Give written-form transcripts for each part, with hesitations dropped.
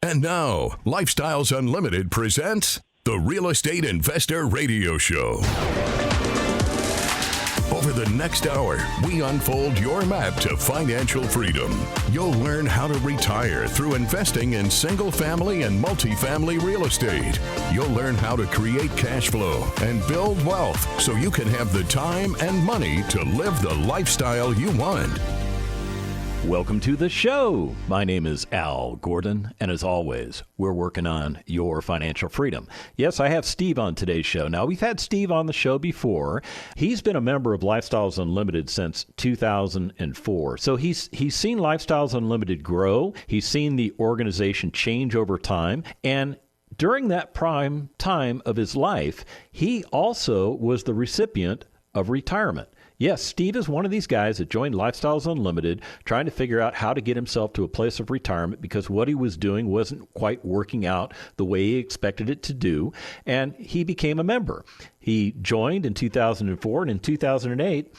And now, Lifestyles Unlimited presents the Real Estate Investor Radio Show. Over the next hour, we unfold your map to financial freedom. You'll learn how to retire through investing in single-family and multifamily real estate. You'll learn how to create cash flow and build wealth so you can have the time and money to live the lifestyle you want. Welcome to the show. My name is Al Gordon, and as always, we're working on your financial freedom. Yes, I have Steve on today's show. Now, we've had Steve on the show before. He's been a member of Lifestyles Unlimited since 2004. So he's seen Lifestyles Unlimited grow. He's seen the organization change over time. And during that prime time of his life, he also was the recipient of retirement. Yes, Steve is one of these guys that joined Lifestyles Unlimited trying to figure out how to get himself to a place of retirement because what he was doing wasn't quite working out the way he expected it to do, and he became a member. He joined in 2004, and in 2008,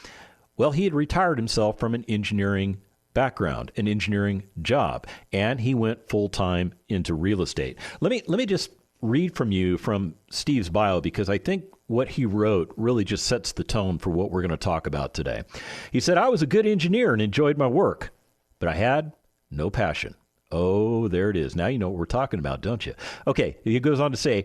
well, he had retired himself from an engineering background, an engineering job, and he went full-time into real estate. Let me just read from you from Steve's bio because I think what he wrote really just sets the tone for what we're going to talk about today. He said, I was a good engineer and enjoyed my work, but I had no passion. Oh, there it is. Now you know what we're talking about, don't you? Okay, he goes on to say,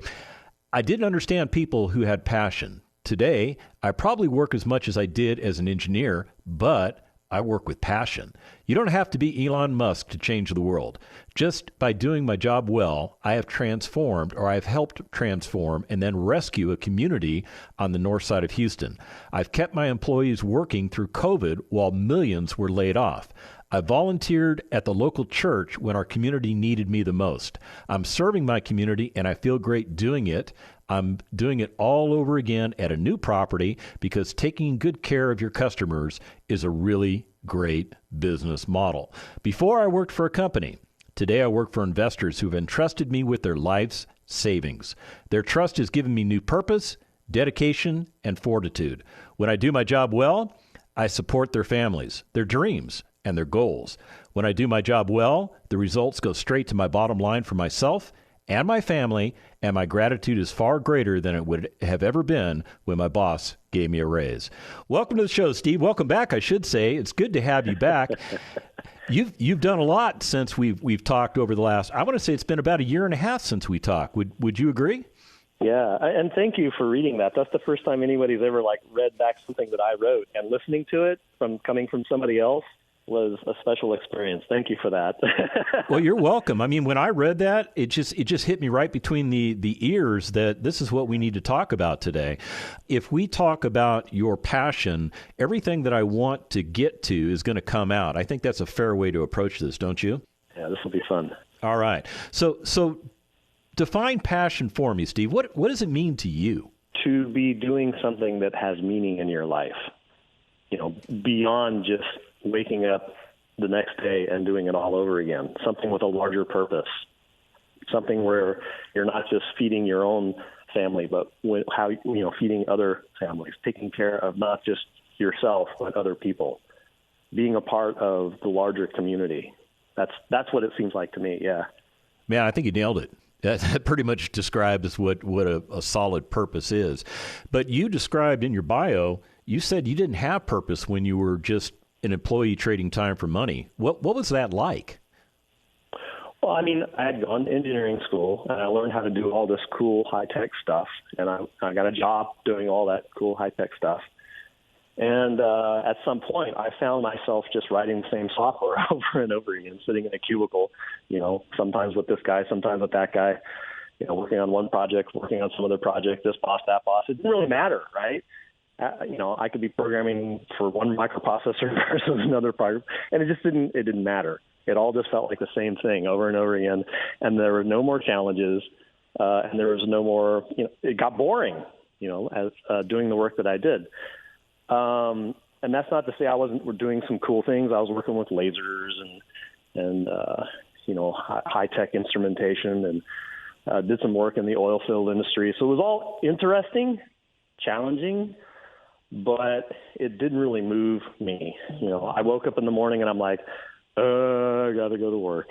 I didn't understand people who had passion. Today, I probably work as much as I did as an engineer, but I work with passion. You don't have to be Elon Musk to change the world. Just by doing my job well, I have transformed, or I've helped transform and then rescue a community on the north side of Houston. I've kept my employees working through COVID while millions were laid off. I volunteered at the local church when our community needed me the most. I'm serving my community and I feel great doing it. I'm doing it all over again at a new property because taking good care of your customers is a really great business model. Before I worked for a company. Today I work for investors who have entrusted me with their life's savings. Their trust has given me new purpose, dedication, and fortitude. When I do my job well, I support their families, their dreams, and their goals. When I do my job well, the results go straight to my bottom line for myself and my family, and my gratitude is far greater than it would have ever been when my boss gave me a raise. Welcome to the show, Steve. Welcome back, I should say. It's good to have you back. You've done a lot since we've talked over the last, I want to say it's been about a year and a half since we talked. Would you agree? Yeah, and thank you for reading that. That's the first time anybody's ever read back something that I wrote, and listening to it coming from somebody else was a special experience. Thank you for that. Well, you're welcome. I mean, when I read that, it just hit me right between the ears that this is what we need to talk about today. If we talk about your passion, everything that I want to get to is going to come out. I think that's a fair way to approach this, don't you? Yeah, this will be fun. All right. So define passion for me, Steve. What does it mean to you? To be doing something that has meaning in your life, beyond just waking up the next day and doing it all over again, something with a larger purpose, something where you're not just feeding your own family, but feeding other families, taking care of not just yourself, but other people, being a part of the larger community. That's what it seems like to me. Yeah. Man, I think you nailed it. That pretty much describes what a solid purpose is. But you described in your bio, you said you didn't have purpose when you were just an employee trading time for money. What was that like? Well, I mean, I had gone to engineering school, and I learned how to do all this cool high-tech stuff, and I got a job doing all that cool high-tech stuff. And at some point, I found myself just writing the same software over and over again, sitting in a cubicle, sometimes with this guy, sometimes with that guy, working on one project, working on some other project, this boss, that boss. It didn't really matter, right? I could be programming for one microprocessor versus another program, and it didn't matter. It all just felt like the same thing over and over again, and there were no more challenges, and there was no more, it got boring, as doing the work that I did. And that's not to say I wasn't doing some cool things. I was working with lasers and high-tech instrumentation and did some work in the oil field industry. So it was all interesting, challenging, but it didn't really move me. I woke up in the morning and I'm like, I got to go to work.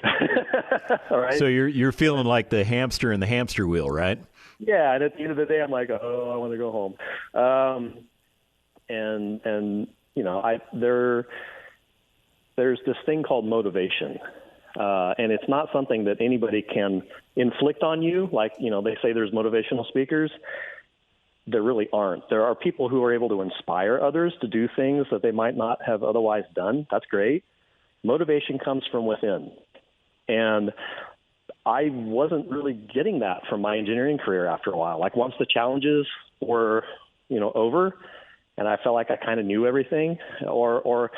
All right. So you're feeling like the hamster in the hamster wheel, right? Yeah, and at the end of the day, I'm like, I want to go home. And there's this thing called motivation, and it's not something that anybody can inflict on you. Like, they say there's motivational speakers. There really aren't. There are people who are able to inspire others to do things that they might not have otherwise done. That's great. Motivation comes from within. And I wasn't really getting that from my engineering career after a while. Like, once the challenges were, over, and I felt like I kind of knew everything, or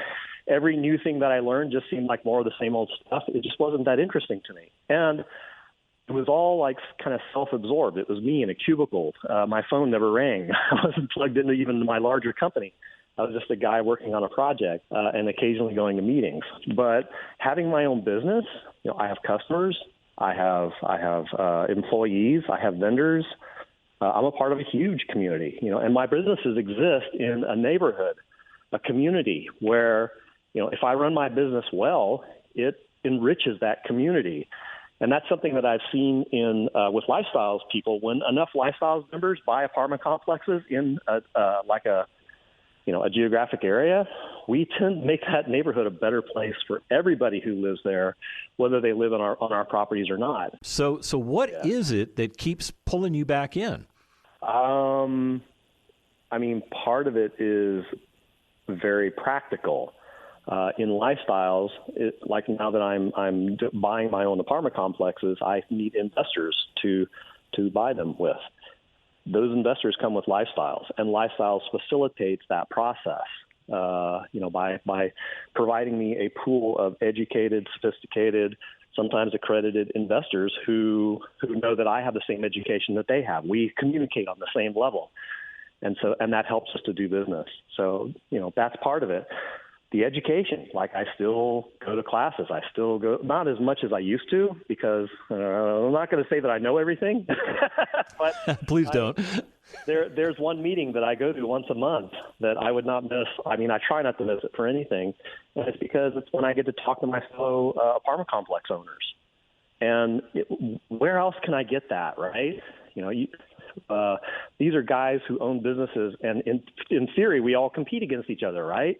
every new thing that I learned just seemed like more of the same old stuff. It just wasn't that interesting to me. And it was all like kind of self-absorbed. It was me in a cubicle. My phone never rang. I wasn't plugged into even my larger company. I was just a guy working on a project and occasionally going to meetings. But having my own business, I have customers, I have employees, I have vendors. I'm a part of a huge community, and my businesses exist in a neighborhood, a community where, if I run my business well, it enriches that community. And that's something that I've seen with Lifestyles people. When enough Lifestyles members buy apartment complexes in a geographic area, we tend to make that neighborhood a better place for everybody who lives there, whether they live on our properties or not. So what is it that keeps pulling you back in? Part of it is very practical. In Lifestyles, like now that I'm buying my own apartment complexes, I need investors to buy them with. Those investors come with Lifestyles, and Lifestyles facilitates that process, by providing me a pool of educated, sophisticated, sometimes accredited investors who know that I have the same education that they have. We communicate on the same level, and that helps us to do business. So, that's part of it. The education, like, I still go to classes. I still go, not as much as I used to, because I'm not going to say that I know everything. But please don't. There's one meeting that I go to once a month that I would not miss. I try not to miss it for anything. And it's because it's when I get to talk to my fellow apartment complex owners. And where else can I get that, right? These are guys who own businesses, and in theory, we all compete against each other, right?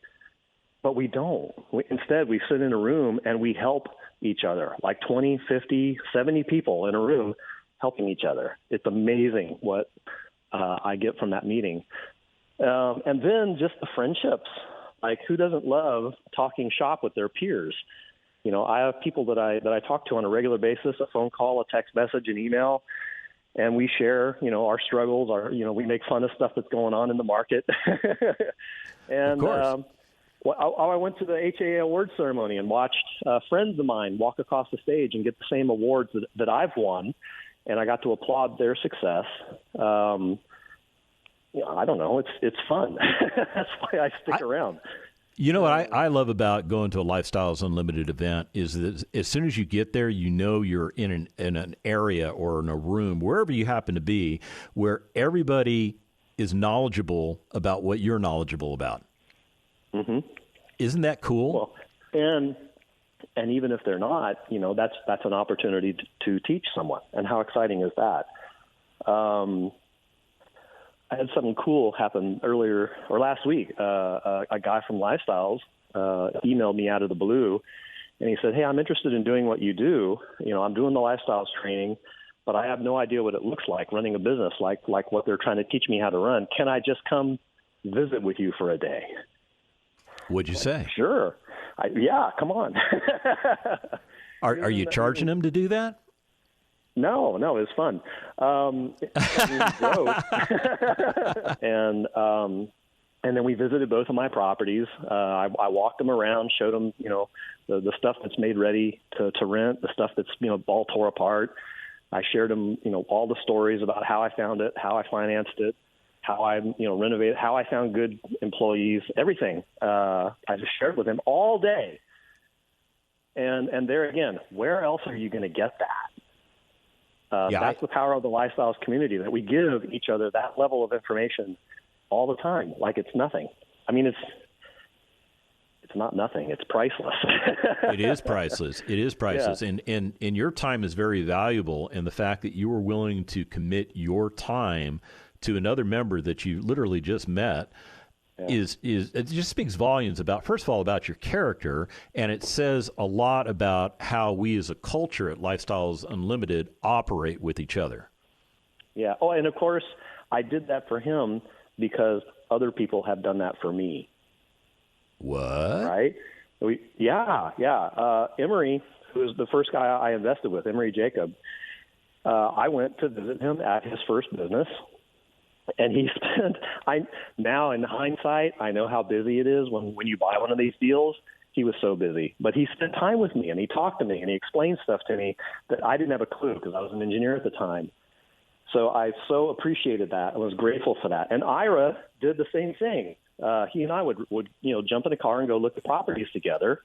But we don't. Instead, we sit in a room and we help each other, like 20, 50, 70 people in a room helping each other. It's amazing what I get from that meeting. And then just the friendships. Like, who doesn't love talking shop with their peers? I have people that I talk to on a regular basis, a phone call, a text message, an email, and we share, our struggles. We make fun of stuff that's going on in the market. And, of course. I went to the HAA awards ceremony and watched friends of mine walk across the stage and get the same awards that I've won, and I got to applaud their success. I don't know. It's fun. That's why I stick around. What I love about going to a Lifestyles Unlimited event is that as soon as you get there, you're in an area or in a room, wherever you happen to be, where everybody is knowledgeable about what you're knowledgeable about. Mm-hmm. Isn't that cool? Well, and even if they're not, that's an opportunity to teach someone. And how exciting is that? I had something cool happen earlier or last week. A guy from Lifestyles emailed me out of the blue, and he said, "Hey, I'm interested in doing what you do. I'm doing the Lifestyles training, but I have no idea what it looks like running a business like what they're trying to teach me how to run. Can I just come visit with you for a day?" What'd you say? Sure. Yeah, come on. Are you charging him to do that? No, it was fun. And then we visited both of my properties. I walked them around, showed them, the stuff that's made ready to rent, the stuff that's, all tore apart. I shared them, all the stories about how I found it, how I financed it, how I, renovated, how I found good employees, everything. I just shared with him all day. And there again, where else are you going to get that? That's the power of the Lifestyles community, that we give each other that level of information all the time, like it's nothing. It's not nothing. It's priceless. It is priceless. It is priceless. Yeah. And your time is very valuable. And the fact that you were willing to commit your time to another member that you literally just met is it just speaks volumes about, first of all, about your character. And it says a lot about how we as a culture at Lifestyles Unlimited operate with each other. Yeah. Oh, and of course, I did that for him because other people have done that for me. What? Right? Emery, who was the first guy I invested with, Emery Jacob, I went to visit him at his first business, and he spent, now in hindsight, I know how busy it is when you buy one of these deals. He was so busy, but he spent time with me, and he talked to me, and he explained stuff to me that I didn't have a clue because I was an engineer at the time. So I so appreciated that. I was grateful for that. And Ira did the same thing. He and I would jump in a car and go look at properties together,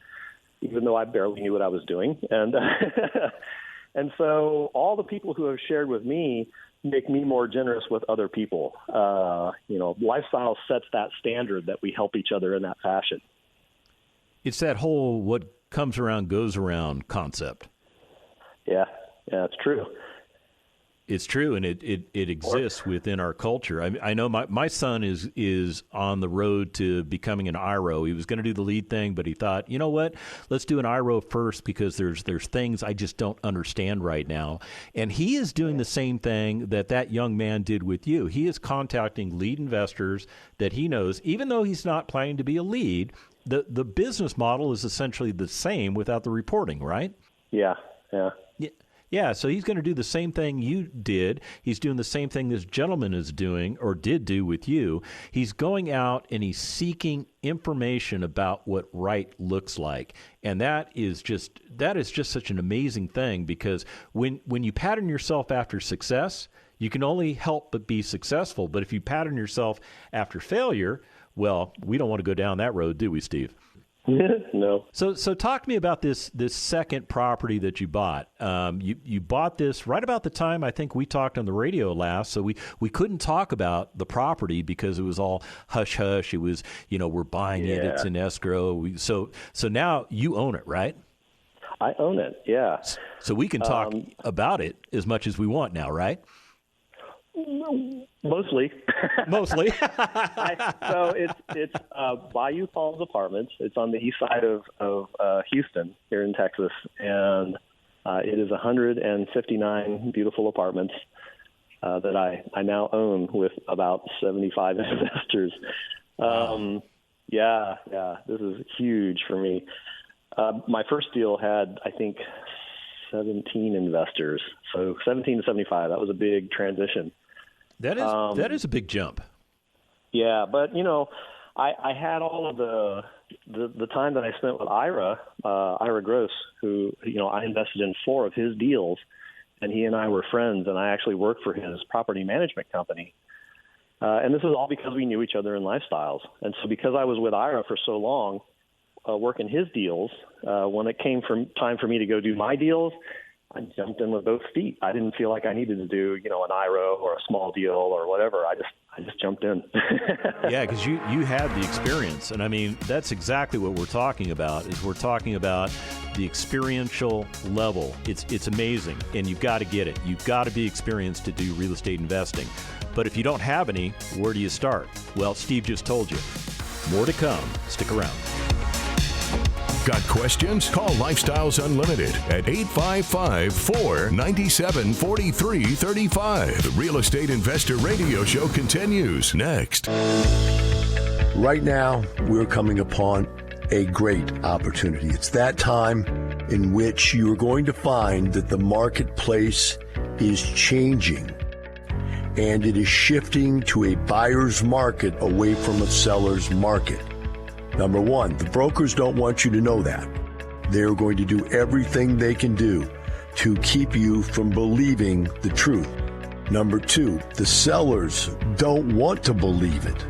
even though I barely knew what I was doing. And and so all the people who have shared with me make me more generous with other people. Lifestyle sets that standard that we help each other in that fashion. It's that whole what comes around goes around concept. Yeah, it's true. It's true, and it exists within our culture. I know my son is on the road to becoming an IRO. He was going to do the lead thing, but he thought, you know what? Let's do an IRO first because there's things I just don't understand right now. And he is doing the same thing that young man did with you. He is contacting lead investors that he knows, even though he's not planning to be a lead. The business model is essentially the same without the reporting, right? Yeah. Yeah, so he's going to do the same thing you did. He's doing the same thing this gentleman is doing or did do with you. He's going out and he's seeking information about what right looks like. And that is just such an amazing thing, because when you pattern yourself after success, you can only help but be successful. But if you pattern yourself after failure, well, we don't want to go down that road, do we, Steve? No. So talk to me about this second property that you bought. You bought this right about the time I think we talked on the radio last. So we couldn't talk about the property because it was all hush hush. It was, we're buying it. It's in escrow. So now you own it, right? I own it. Yeah. So we can talk about it as much as we want now, right? Mostly. Mostly. So it's Bayou Palms Apartments. It's on the east side of Houston here in Texas, and it is 159 beautiful apartments that I now own with about 75 investors. This is huge for me. My first deal had, I think, 17 investors, so 17 to 75. That was a big transition. That is a big jump. Yeah, but I had all of the time that I spent with Ira Gross, who I invested in 4 of his deals, and he and I were friends, and I actually worked for his property management company. And this is all because we knew each other in Lifestyles. And so because I was with Ira for so long, working his deals, when it came time for me to go do my deals, I jumped in with both feet. I didn't feel like I needed to do, an IRO or a small deal or whatever. I just jumped in. Yeah, because you had the experience. And I mean, that's exactly what we're talking about, is we're talking about the experiential level. It's amazing, and you've got to get it. You've got to be experienced to do real estate investing. But if you don't have any, where do you start? Well, Steve just told you. More to come. Stick around. Got questions? Call Lifestyles Unlimited at 855-497-4335. The Real Estate Investor Radio Show continues next. Right now, we're coming upon a great opportunity. It's that time in which you're going to find that the marketplace is changing, and it is shifting to a buyer's market away from a seller's market. Number one, the brokers don't want you to know that. They're going to do everything they can do to keep you from believing the truth. Number two, the sellers don't want to believe it,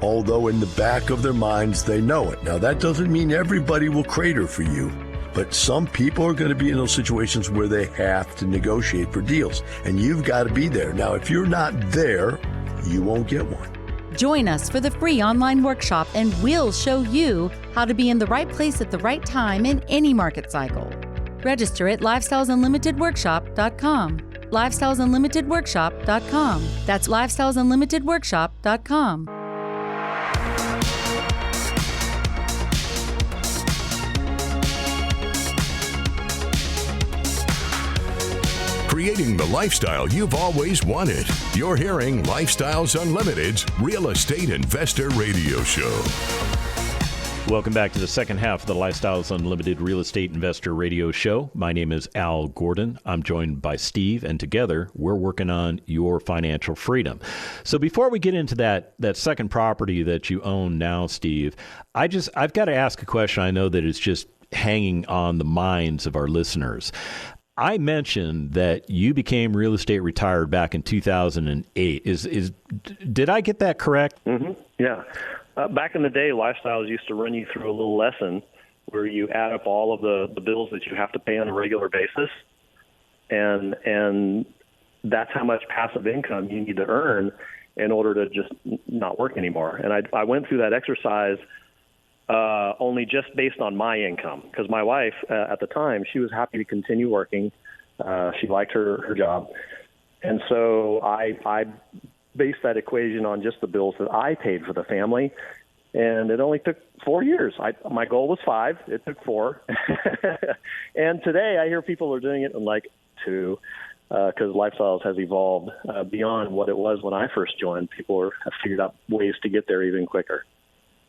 although in the back of their minds they know it. Now, that doesn't mean everybody will crater for you, but some people are going to be in those situations where they have to negotiate for deals, and you've got to be there. Now, if you're not there, you won't get one. Join us for the free online workshop, and we'll show you how to be in the right place at the right time in any market cycle. Register at lifestylesunlimitedworkshop.com. lifestylesunlimitedworkshop.com. That's lifestylesunlimitedworkshop.com. Creating the lifestyle you've always wanted. You're hearing Lifestyles Unlimited's Real Estate Investor Radio Show. Welcome back to the second half of the Lifestyles Unlimited Real Estate Investor Radio Show. My name is Al Gordon. I'm joined by Steve, and together we're working on your financial freedom. So before we get into that second property that you own now, Steve, I've got to ask a question I know that is just hanging on the minds of our listeners. I mentioned that you became real estate retired back in 2008. Did I get that correct? Mm-hmm. Yeah. Back in the day, Lifestyles used to run you through a little lesson where you add up all of the bills that you have to pay on a regular basis, and that's how much passive income you need to earn in order to just not work anymore. And I went through that exercise only just based on my income, because my wife at the time, she was happy to continue working. She liked her job. And so I based that equation on just the bills that I paid for the family. And it only took 4 years. My goal was 5. It took 4. And today I hear people are doing it in like 2, because Lifestyles has evolved beyond what it was when I first joined. People have figured out ways to get there even quicker.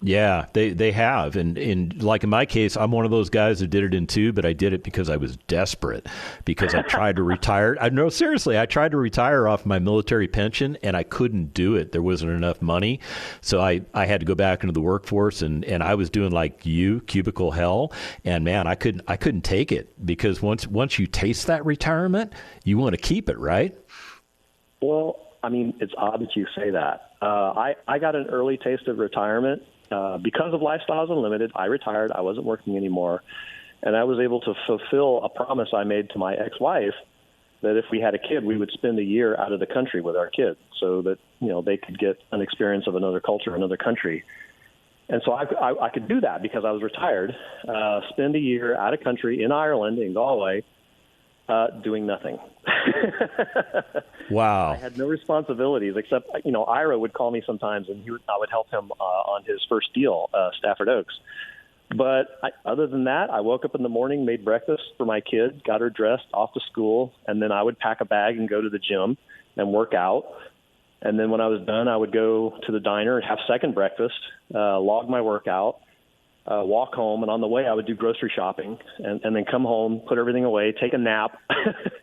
Yeah, they have. And like in my case, I'm one of those guys that did it in 2, but I did it because I was desperate, because I tried to retire. No, seriously, I tried to retire off my military pension, and I couldn't do it. There wasn't enough money. So I had to go back into the workforce, and I was doing like you, cubicle hell. And man, I couldn't take it, because once you taste that retirement, you want to keep it, right? Well, I mean, it's odd that you say that. I got an early taste of retirement. Because of Lifestyles Unlimited, I retired. I wasn't working anymore. And I was able to fulfill a promise I made to my ex-wife that if we had a kid, we would spend a year out of the country with our kid so that, they could get an experience of another culture, another country. And so I could do that because I was retired, spend a year out of country in Ireland, in Galway, doing nothing. Wow. I had no responsibilities except, Ira would call me sometimes, and I would help him on his first deal, Stafford Oaks. But other than that, I woke up in the morning, made breakfast for my kid, got her dressed, off to school, and then I would pack a bag and go to the gym and work out. And then when I was done, I would go to the diner and have second breakfast, log my workout, walk home, and on the way I would do grocery shopping, and then come home, put everything away, take a nap,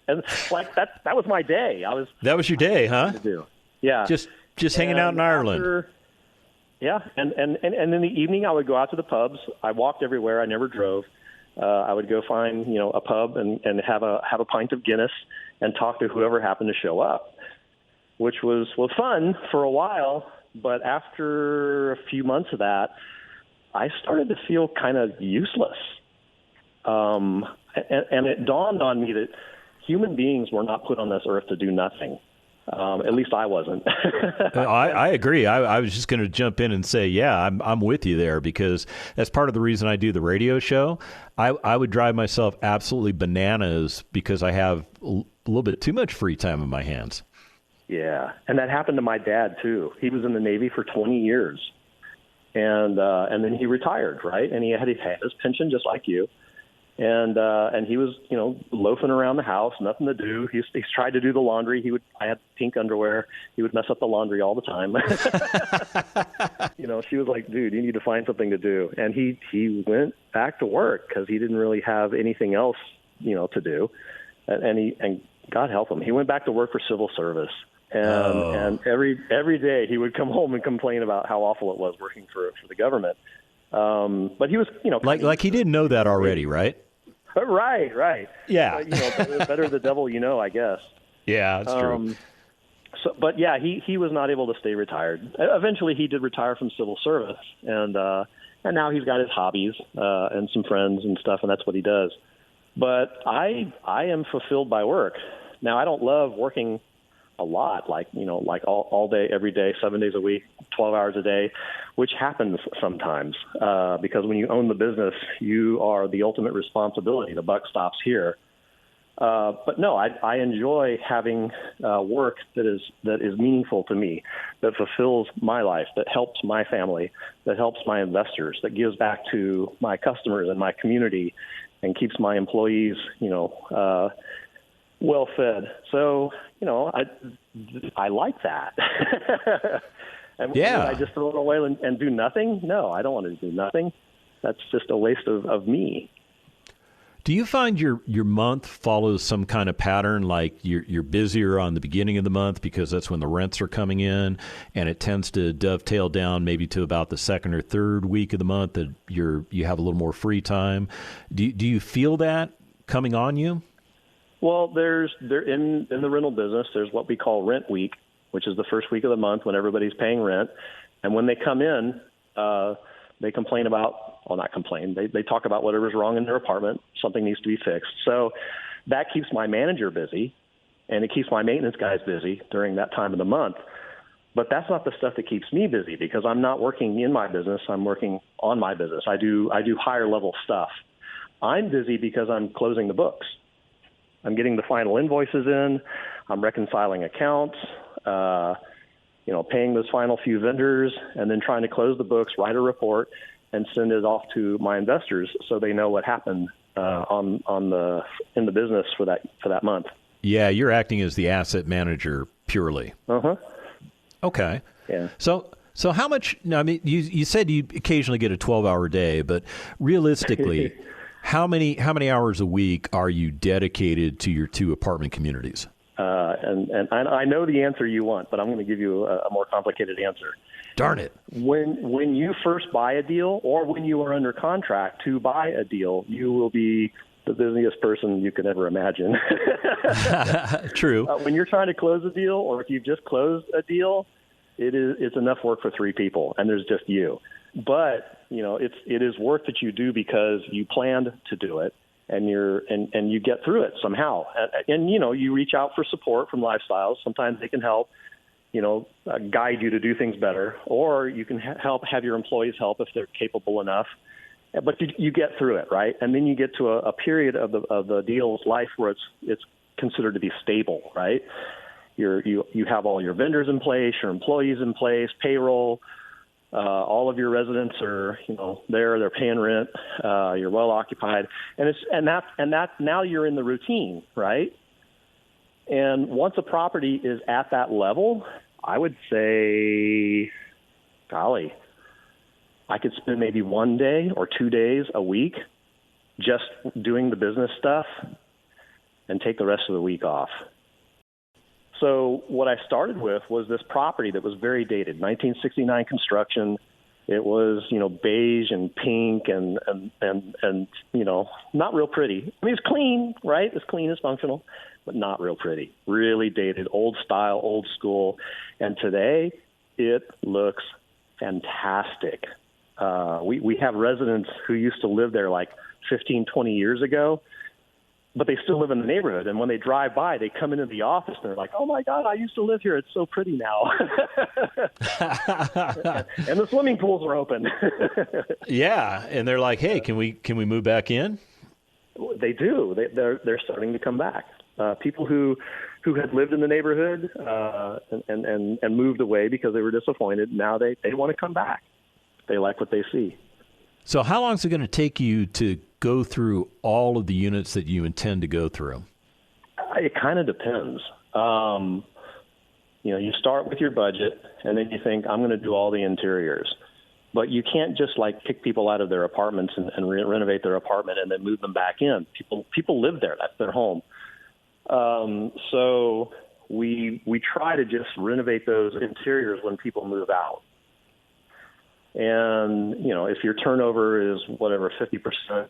and like that was my day. That was your day, huh? To do. Yeah, just hanging out in Ireland. Yeah, and in the evening I would go out to the pubs. I walked everywhere. I never drove. I would go find a pub and have a pint of Guinness and talk to whoever happened to show up, which was fun for a while. But after a few months of that, I started to feel kind of useless. And it dawned on me that human beings were not put on this earth to do nothing. At least I wasn't. I agree. I was just going to jump in and say, yeah, I'm with you there, because that's part of the reason I do the radio show. I would drive myself absolutely bananas because I have a little bit too much free time in my hands. Yeah, and that happened to my dad, too. He was in the Navy for 20 years. And then he retired, right? And he had his pension just like you. And he was, loafing around the house, nothing to do. He's tried to do the laundry. I had pink underwear. He would mess up the laundry all the time. She was like, dude, you need to find something to do. And he went back to work because he didn't really have anything else, to do. And God help him, he went back to work for civil service. And every day he would come home and complain about how awful it was working for the government. But he was, like he didn't know that already, right? Right. Yeah. Better the devil I guess. Yeah, that's true. But yeah, he was not able to stay retired. Eventually, he did retire from civil service, and now he's got his hobbies and some friends and stuff, and that's what he does. But I am fulfilled by work. Now, I don't love working a lot, like all day, every day, 7 days a week, 12 hours a day, which happens sometimes because when you own the business, you are the ultimate responsibility. The buck stops here. But no, I enjoy having work that is meaningful to me, that fulfills my life, that helps my family, that helps my investors, that gives back to my customers and my community, and keeps my employees, well fed. So, I like that. And yeah. I just throw it away and do nothing? No, I don't want to do nothing. That's just a waste of me. Do you find your month follows some kind of pattern, like you're busier on the beginning of the month because that's when the rents are coming in, and it tends to dovetail down maybe to about the second or third week of the month that you have a little more free time? Do you feel that coming on you? Well, in the rental business, there's what we call rent week, which is the first week of the month when everybody's paying rent, and when they come in, they complain about. Well, not complain. They talk about whatever's wrong in their apartment. Something needs to be fixed. So that keeps my manager busy, and it keeps my maintenance guys busy during that time of the month. But that's not the stuff that keeps me busy, because I'm not working in my business. I'm working on my business. I do higher level stuff. I'm busy because I'm closing the books. I'm getting the final invoices in. I'm reconciling accounts, paying those final few vendors, and then trying to close the books, write a report, and send it off to my investors so they know what happened in the business for that month. Yeah, you're acting as the asset manager purely. Uh-huh. Okay. Yeah. So how much? I mean, you said you occasionally get a 12-hour day, but realistically, how many hours a week are you dedicated to your two apartment communities? And I know the answer you want, but I'm going to give you a more complicated answer. Darn it. When you first buy a deal, or when you are under contract to buy a deal, you will be the busiest person you could ever imagine. True. When you're trying to close a deal, or if you've just closed a deal, it's enough work for three people, and there's just you. But it is work that you do because you planned to do it, and you get through it somehow. And you reach out for support from Lifestyles. Sometimes they can help, guide you to do things better, or you can have your employees help if they're capable enough. But you get through it, right? And then you get to a period of the deal's life where it's considered to be stable, right? You have all your vendors in place, your employees in place, payroll. All of your residents are, they're paying rent. You're well occupied, and that now you're in the routine, right? And once a property is at that level, I would say, golly, I could spend maybe 1 day or 2 days a week just doing the business stuff and take the rest of the week off. So what I started with was this property that was very dated, 1969 construction. It was, beige and pink and not real pretty. I mean, it's clean, right? It's clean, it's functional, but not real pretty. Really dated, old style, old school. And today it looks fantastic. We have residents who used to live there like 15, 20 years ago, but they still live in the neighborhood. And when they drive by, they come into the office and they're like, "Oh my God, I used to live here. It's so pretty now." And the swimming pools are open. Yeah. And they're like, "Hey, can we move back in?" They do. They're starting to come back. People who had lived in the neighborhood and moved away because they were disappointed, now they want to come back. They like what they see. So how long is it going to take you to go through all of the units that you intend to go through? It kind of depends. You start with your budget, and then you think, I'm going to do all the interiors. But you can't just kick people out of their apartments and renovate their apartment and then move them back in. People live there. That's their home. So we try to just renovate those interiors when people move out. And, if your turnover is 50%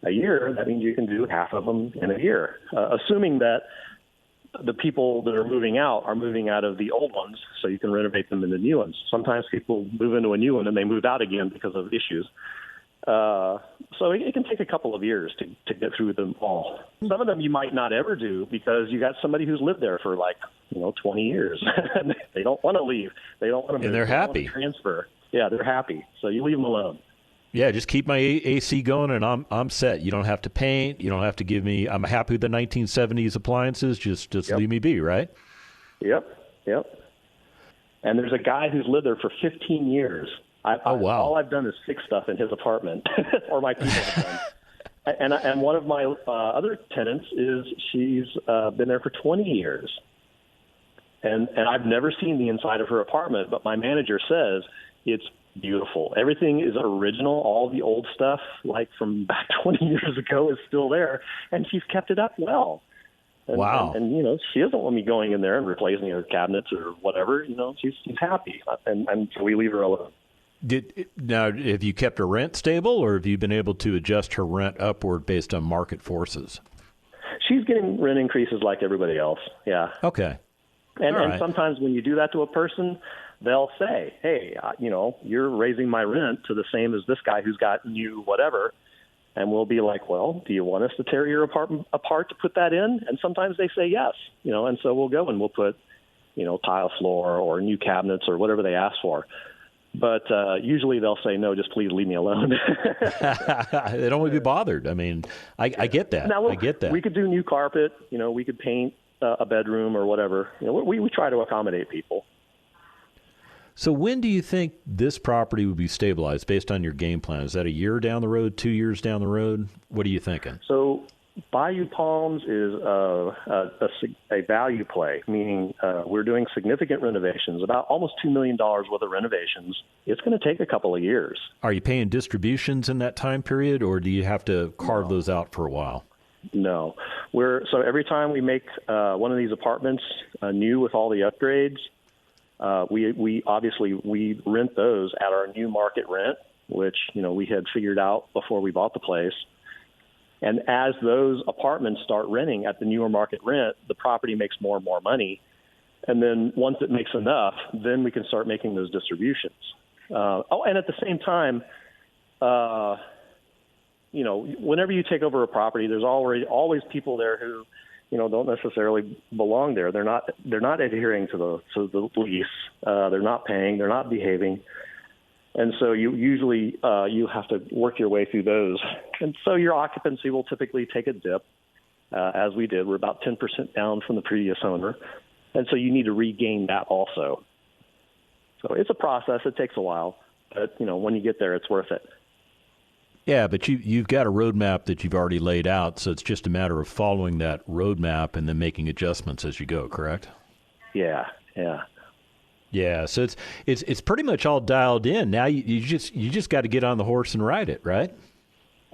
a year, that means you can do half of them in a year, assuming that the people that are moving out of the old ones so you can renovate them into new ones. Sometimes people move into a new one and they move out again because of issues. So it can take a couple of years to get through them all. Some of them you might not ever do because you got somebody who's lived there for 20 years. They don't want to leave. They don't want to move. And they're happy. Transfer. Yeah, they're happy. So you leave them alone. Yeah, just keep my AC going and I'm set. You don't have to paint. You don't have to give me. I'm happy with the 1970s appliances. Just Yep. leave me be, right? Yep. And there's a guy who's lived there for 15 years. Oh, wow. All I've done is fix stuff in his apartment, or my people have done. And one of my other tenants she's been there for 20 years. And I've never seen the inside of her apartment, but my manager says it's beautiful. Everything is original. All the old stuff, like from back 20 years ago, is still there, and she's kept it up well. And, wow. And she doesn't want me going in there and replacing her cabinets or whatever. She's happy, and so we leave her alone. Now, have you kept her rent stable, or have you been able to adjust her rent upward based on market forces? She's getting rent increases like everybody else. Yeah. Okay. And sometimes when you do that to a person, they'll say, hey, you're raising my rent to the same as this guy who's got new whatever. And we'll be like, well, do you want us to tear your apartment apart to put that in? And sometimes they say yes, and so we'll go and we'll put, tile floor or new cabinets or whatever they ask for. But usually they'll say, no, just please leave me alone. They don't want to be bothered. I mean, I get that. Now, I get that. We could do new carpet. We could paint a bedroom or whatever. We try to accommodate people. So when do you think this property would be stabilized based on your game plan? Is that a year down the road, 2 years down the road? What are you thinking? So Bayou Palms is a value play, meaning we're doing significant renovations, about almost $2 million worth of renovations. It's going to take a couple of years. Are you paying distributions in that time period, or do you have to carve those out for a while? No. So every time we make one of these apartments new with all the upgrades, we rent those at our new market rent, which we had figured out before we bought the place. And as those apartments start renting at the newer market rent, the property makes more and more money. And then once it makes enough, then we can start making those distributions. And at the same time, whenever you take over a property, there's always people there who don't necessarily belong there. They're not adhering to the lease. They're not paying. They're not behaving. And so you usually you have to work your way through those. And so your occupancy will typically take a dip, as we did. We're about 10% down from the previous owner. And so you need to regain that also. So it's a process. It takes a while. But, when you get there, it's worth it. Yeah, but you've got a roadmap that you've already laid out, so it's just a matter of following that roadmap and then making adjustments as you go, correct? Yeah. Yeah, so it's pretty much all dialed in. Now you just got to get on the horse and ride it, right?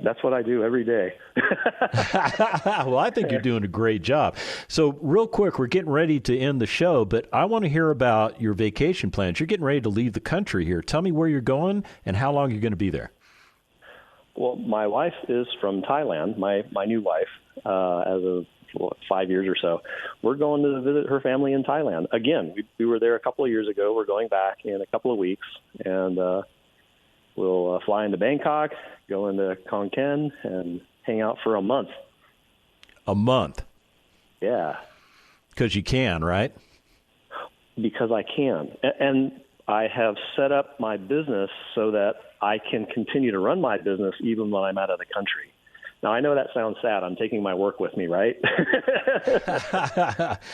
That's what I do every day. Well, I think you're doing a great job. So real quick, we're getting ready to end the show, but I want to hear about your vacation plans. You're getting ready to leave the country here. Tell me where you're going and how long you're going to be there. Well, my wife is from Thailand, my new wife, as of 5 years or so. We're going to visit her family in Thailand. Again, we were there a couple of years ago. We're going back in a couple of weeks, and we'll fly into Bangkok, go into Khon Kaen, and hang out for a month. A month? Yeah. Because you can, right? Because I can. And I have set up my business so that I can continue to run my business even when I'm out of the country. Now, I know that sounds sad. I'm taking my work with me, right?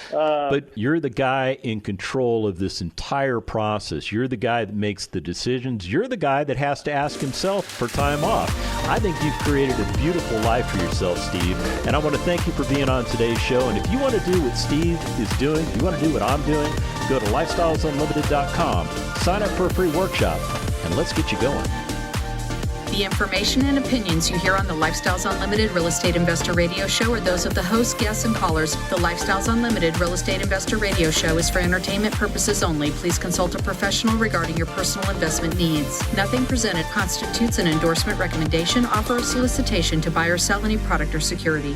But you're the guy in control of this entire process. You're the guy that makes the decisions. You're the guy that has to ask himself for time off. I think you've created a beautiful life for yourself, Steve. And I want to thank you for being on today's show. And if you want to do what Steve is doing, if you want to do what I'm doing, go to lifestylesunlimited.com, sign up for a free workshop, and let's get you going. The information and opinions you hear on the Lifestyles Unlimited Real Estate Investor Radio Show are those of the hosts, guests, and callers. The Lifestyles Unlimited Real Estate Investor Radio Show is for entertainment purposes only. Please consult a professional regarding your personal investment needs. Nothing presented constitutes an endorsement, recommendation, offer, or solicitation to buy or sell any product or security.